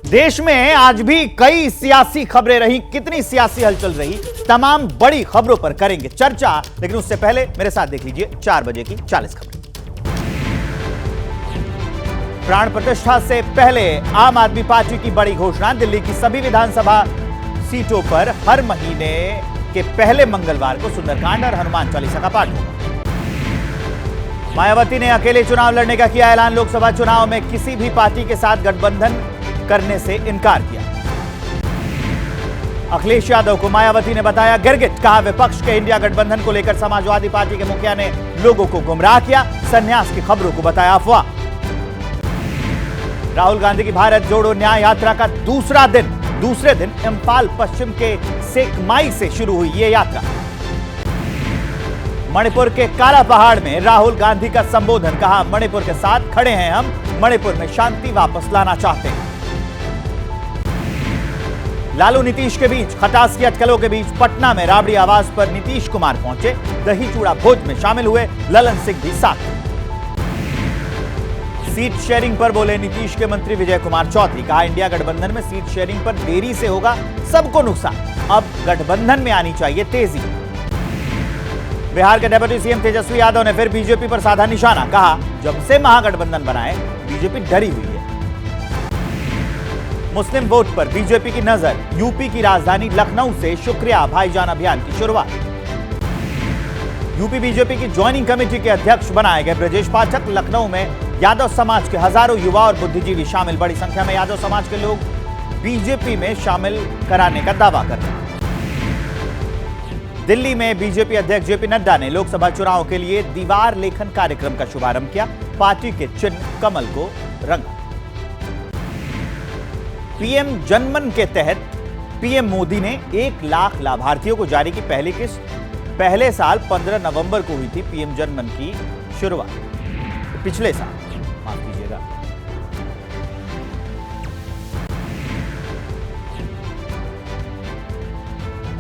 देश में आज भी कई सियासी खबरें रही, कितनी सियासी हलचल रही, तमाम बड़ी खबरों पर करेंगे चर्चा। लेकिन उससे पहले मेरे साथ देख लीजिए 4 बजे की 40 खबरें। प्राण प्रतिष्ठा से पहले आम आदमी पार्टी की बड़ी घोषणा, दिल्ली की सभी विधानसभा सीटों पर हर महीने के पहले मंगलवार को सुंदरकांड और हनुमान चालीसा का पाठ होगा। मायावती ने अकेले चुनाव लड़ने का किया ऐलान, लोकसभा चुनाव में किसी भी पार्टी के साथ गठबंधन करने से इनकार किया। अखिलेश यादव को मायावती ने बताया गिरगिट, कहा विपक्ष के इंडिया गठबंधन को लेकर समाजवादी पार्टी के मुखिया ने लोगों को गुमराह किया, संन्यास की खबरों को बताया अफवाह। राहुल गांधी की भारत जोड़ो न्याय यात्रा का दूसरे दिन इंफाल पश्चिम के सेकमाई से शुरू हुई ये यात्रा। मणिपुर के काला पहाड़ में राहुल गांधी का संबोधन, कहा मणिपुर के साथ खड़े हैं हम, मणिपुर में शांति वापस लाना चाहते हैं। लालू नीतीश के बीच खटास की अटकलों के बीच पटना में राबड़ी आवास पर नीतीश कुमार पहुंचे, दही चूड़ा भोज में शामिल हुए ललन सिंह भी साथ। सीट शेयरिंग पर बोले नीतीश के मंत्री विजय कुमार चौधरी, कहा इंडिया गठबंधन में सीट शेयरिंग पर देरी से होगा सबको नुकसान, अब गठबंधन में आनी चाहिए तेजी। बिहार के डिप्टी सीएम तेजस्वी यादव ने फिर बीजेपी पर साधा निशाना, कहा जब से महागठबंधन बनाए बीजेपी डरी हुई है। मुस्लिम वोट पर बीजेपी की नजर, यूपी की राजधानी लखनऊ से शुक्रिया भाईजान अभियान की शुरुआत। यूपी बीजेपी की ज्वाइनिंग कमेटी के अध्यक्ष बनाए गए ब्रजेश पाठक, लखनऊ में यादव समाज के हजारों युवा और बुद्धिजीवी शामिल, बड़ी संख्या में यादव समाज के लोग बीजेपी में शामिल कराने का दावा कर रहे हैं। दिल्ली में बीजेपी अध्यक्ष जेपी नड्डा ने लोकसभा चुनाव के लिए दीवार लेखन कार्यक्रम का शुभारंभ किया, पार्टी के चिन्ह कमल को रंगा। पीएम जनमन के तहत पीएम मोदी ने 1 लाख लाभार्थियों को जारी की पहली किस्त। पहले साल 15 नवंबर को हुई थी पीएम जनमन की शुरुआत, पिछले साल, माफ कीजिएगा।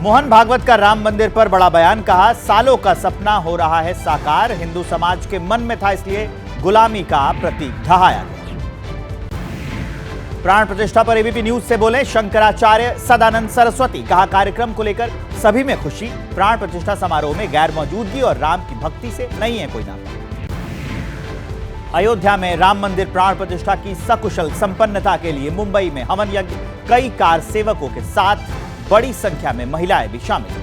मोहन भागवत का राम मंदिर पर बड़ा बयान, कहा सालों का सपना हो रहा है साकार, हिंदू समाज के मन में था इसलिए गुलामी का प्रतीक ढहाया गया। प्राण प्रतिष्ठा पर एबीपी न्यूज से बोले शंकराचार्य सदानंद सरस्वती, कहा कार्यक्रम को लेकर सभी में खुशी, प्राण प्रतिष्ठा समारोह में गैर मौजूदगी और राम की भक्ति से नहीं है कोई नाता। अयोध्या में राम मंदिर प्राण प्रतिष्ठा की सकुशल संपन्नता के लिए मुंबई में हवन यज्ञ, कई कार सेवकों के साथ बड़ी संख्या में महिलाएं भी शामिल।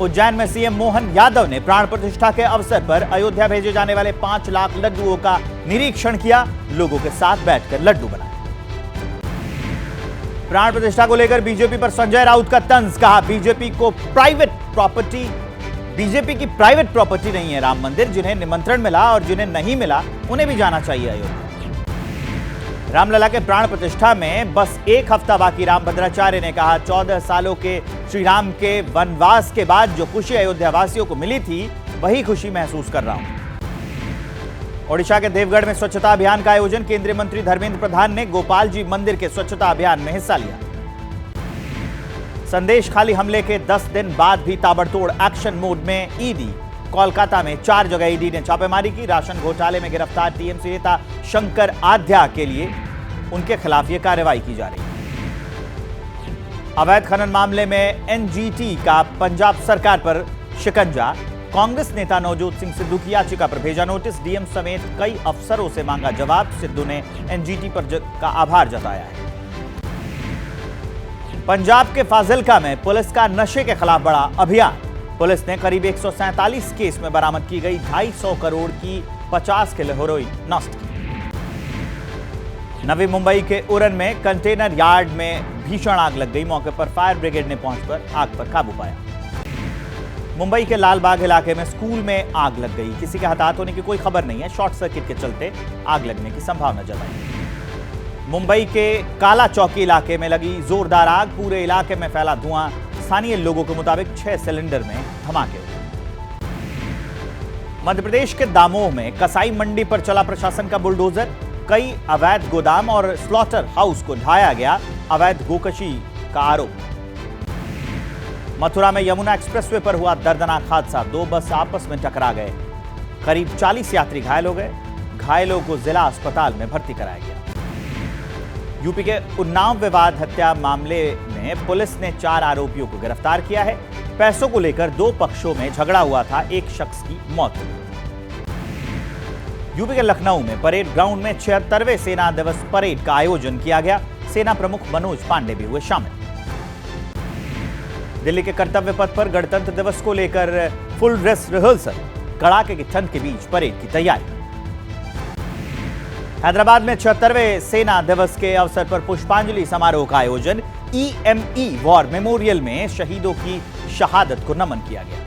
उज्जैन में सीएम मोहन यादव ने प्राण प्रतिष्ठा के अवसर पर अयोध्या भेजे जाने वाले 5 लाख लड्डुओं का निरीक्षण किया, लोगों के साथ बैठकर लड्डू बनाए। प्राण प्रतिष्ठा को लेकर बीजेपी पर संजय राउत का तंज, कहा बीजेपी की प्राइवेट प्रॉपर्टी नहीं है राम मंदिर, जिन्हें निमंत्रण मिला और जिन्हें नहीं मिला उन्हें भी जाना चाहिए अयोध्या। रामलला के प्राण प्रतिष्ठा में बस 1 हफ्ता बाकी, रामभद्राचार्य ने कहा 14 सालों के श्री राम के वनवास के बाद जो खुशी अयोध्या वासियों को मिली थी वही खुशी महसूस कर रहा हूं। ओडिशा के देवगढ़ में स्वच्छता अभियान का आयोजन, केंद्रीय मंत्री धर्मेंद्र प्रधान ने गोपाल जी मंदिर के स्वच्छता अभियान में हिस्सा लिया। संदेश खाली हमले के 10 दिन बाद भी ताबड़तोड़ एक्शन मोड में ईडी, कोलकाता में 4 जगह ईडी ने छापेमारी की, राशन घोटाले में गिरफ्तार टीएमसी नेता शंकर आध्या के लिए उनके खिलाफ यह कार्रवाई की जा रही है। अवैध खनन मामले में एनजीटी का पंजाब सरकार पर शिकंजा, कांग्रेस नेता नवजोत सिंह सिद्धू की याचिका पर भेजा नोटिस, डीएम समेत कई अफसरों से मांगा जवाब, सिद्धू ने एनजीटी पर का आभार जताया है। पंजाब के फाजिल्का में पुलिस का नशे के खिलाफ बड़ा अभियान, पुलिस ने करीब 147 केस में बरामद की गई 250 करोड़ की 50 किलो हेरोइन नष्ट की। नवी मुंबई के उरन में कंटेनर यार्ड में भीषण आग लग गई, मौके पर फायर ब्रिगेड ने पहुंचकर आग पर काबू पाया। मुंबई के लालबाग इलाके में स्कूल में आग लग गई, किसी के हताहत होने की कोई खबर नहीं है, शॉर्ट सर्किट के चलते आग लगने की संभावना जताई। मुंबई के काला चौकी इलाके में लगी जोरदार आग, पूरे इलाके में फैला धुआं, स्थानीय लोगों के मुताबिक 6 सिलेंडर में धमाके हुए। मध्य प्रदेश के दामोह में कसाई मंडी पर चला प्रशासन का बुलडोजर, कई अवैध गोदाम और स्लॉटर हाउस को ढाया गया, अवैध गोकशी का आरोप। मथुरा में यमुना एक्सप्रेसवे पर हुआ दर्दनाक हादसा, 2 बस आपस में टकरा गए, करीब 40 यात्री घायल हो गए, घायलों को जिला अस्पताल में भर्ती कराया गया। यूपी के उन्नाव विवाद हत्या मामले में पुलिस ने 4 आरोपियों को गिरफ्तार किया है। पैसों को लेकर 2 पक्षों में झगड़ा हुआ था, एक शख्स की मौत हुई। यूपी के लखनऊ में परेड ग्राउंड में 76वें सेना दिवस परेड का आयोजन किया गया। सेना प्रमुख मनोज पांडे भी हुए शामिल। दिल्ली के कर्तव्य पथ पर गणतंत्र दिवस को लेकर फुल ड्रेस रिहर्सल, कड़ाके की ठंड के बीच परेड की तैयारी। हैदराबाद में 76वें सेना दिवस के अवसर पर पुष्पांजलि समारोह का आयोजन EME वॉर मेमोरियल में शहीदों की शहादत को नमन किया गया।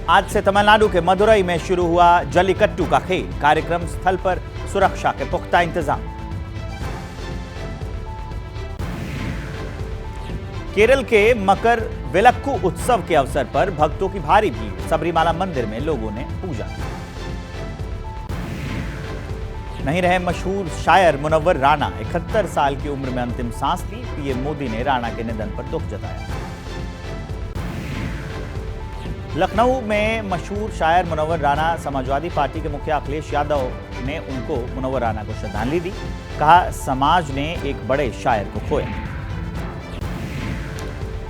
आज से तमिलनाडु के मदुरई में शुरू हुआ जल्लीकट्टू का खेल। कार्यक्रम स्थल पर सुरक्षा के पुख्ता इंतजाम। केरल के मकर विलक्कू उत्सव के अवसर पर भक्तों की भारी भीड़। सबरीमाला मंदिर में लोगों ने पूजा की। नहीं रहे मशहूर शायर मुनव्वर राणा। 71 साल की उम्र में अंतिम सांस ली। पीएम मोदी ने राणा के निधन पर दुख जताया। लखनऊ में मशहूर शायर मुनव्वर राणा, समाजवादी पार्टी के मुखिया अखिलेश यादव ने उनको मुनव्वर राणा को श्रद्धांजलि दी। कहा, समाज ने एक बड़े शायर को खोया।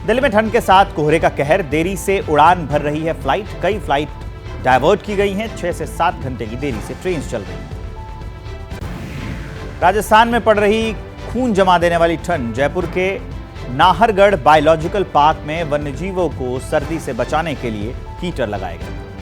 दिल्ली में ठंड के साथ कोहरे का कहर। देरी से उड़ान भर रही है फ्लाइट। कई फ्लाइट डायवर्ट की गई हैं। 6 से 7 घंटे की देरी से ट्रेन चल रही है। राजस्थान में पड़ रही खून जमा देने वाली ठंड। जयपुर के नाहरगढ़ बायोलॉजिकल पार्क में वन्यजीवों को सर्दी से बचाने के लिए हीटर लगाए गए।